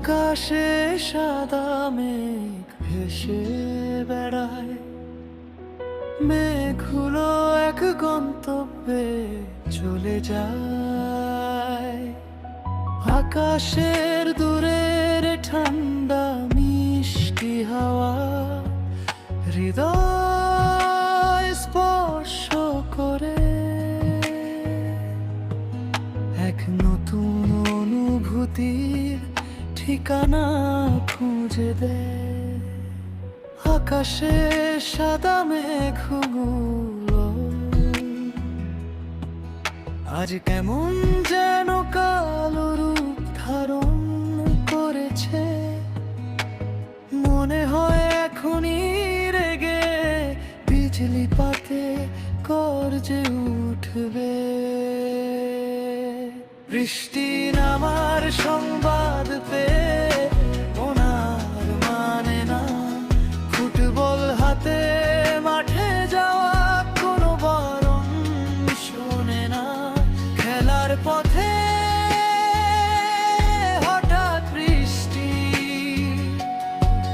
আকাশে সাদা মেঘ ভেসে বেড়ায়, মেঘগুলো এক গন্তব্যে চলে যায়। আকাশের দূরের ঠান্ডা মিষ্টি হাওয়া হৃদয় স্পর্শ করে, এক নতুন অনুভূতির ঠিকানা খুঁজে দেয়। আকাশে সাদা মেঘগুলো আজ কেমন যেন কালো রূপ ধারণ করেছে, মনে হয় এখনই রেগে বিজলি পাতে গর্জে উঠবে। বৃষ্টি নামার সংবাদ পেয়ে মন আর মানে না, ফুটবল হাতে মাঠে যাওয়া কোনো বারণ শোনে না। খেলার পথে হঠাৎ বৃষ্টি,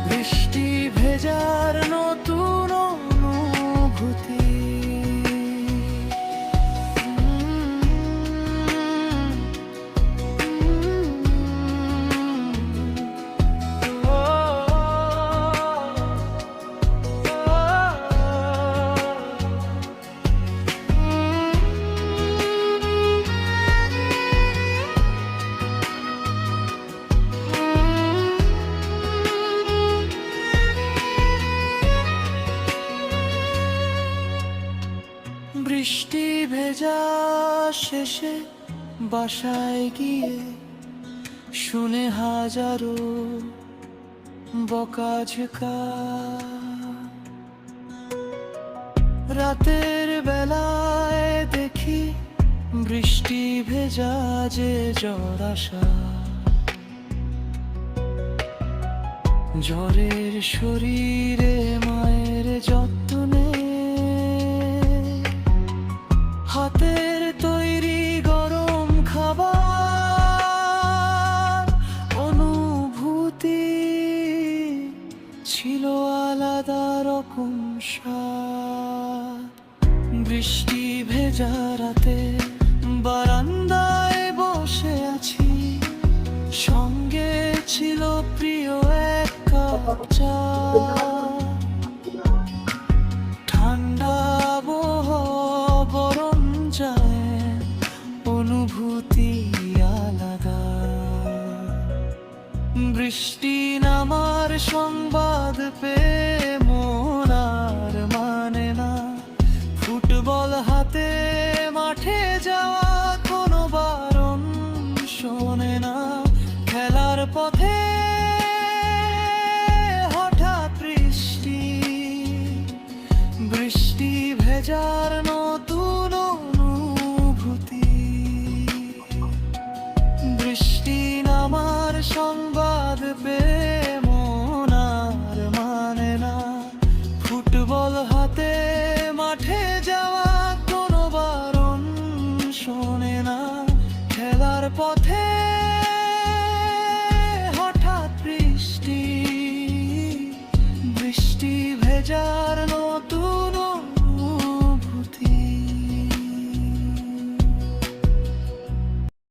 বৃষ্টি ভেজার নতুন অনুভূতি। বৃষ্টি ভেজা শেষে বাসায় গিয়ে শুনে হাজারো বকাঝকা, রাতের বেলায় দেখি বৃষ্টি ভেজা যে জ্বর আসা, জ্বরের শরীরে মায়ের যত্নে হাতের তৈরি গরম খাবার অনুভূতি ছিল আলাদা রকম স্বাদ। বৃষ্টি ভেজা রাতে বারান্দায় বসে আছি, সঙ্গে ছিল প্রিয় এক কাপ চা। ঠান্ডা বরণ যায়, অনুভূতি আলাদা। বৃষ্টি নামার সংবাদ পেয়ে মন আর মানে না, ফুটবল হাতে মাঠে যাওয়া কোনো বারণ শোনে না। খেলার পথে হঠাৎ বৃষ্টি, বৃষ্টি ভেজার নতুন অনুভূতি। বৃষ্টি নামার সংবাদ পেয়ে মন আর মানে না, ফুটবল হাতে মাঠে যাওয়া কোনো বারণ শোনে না। খেলার পথে হঠাৎ বৃষ্টি, বৃষ্টি ভেজার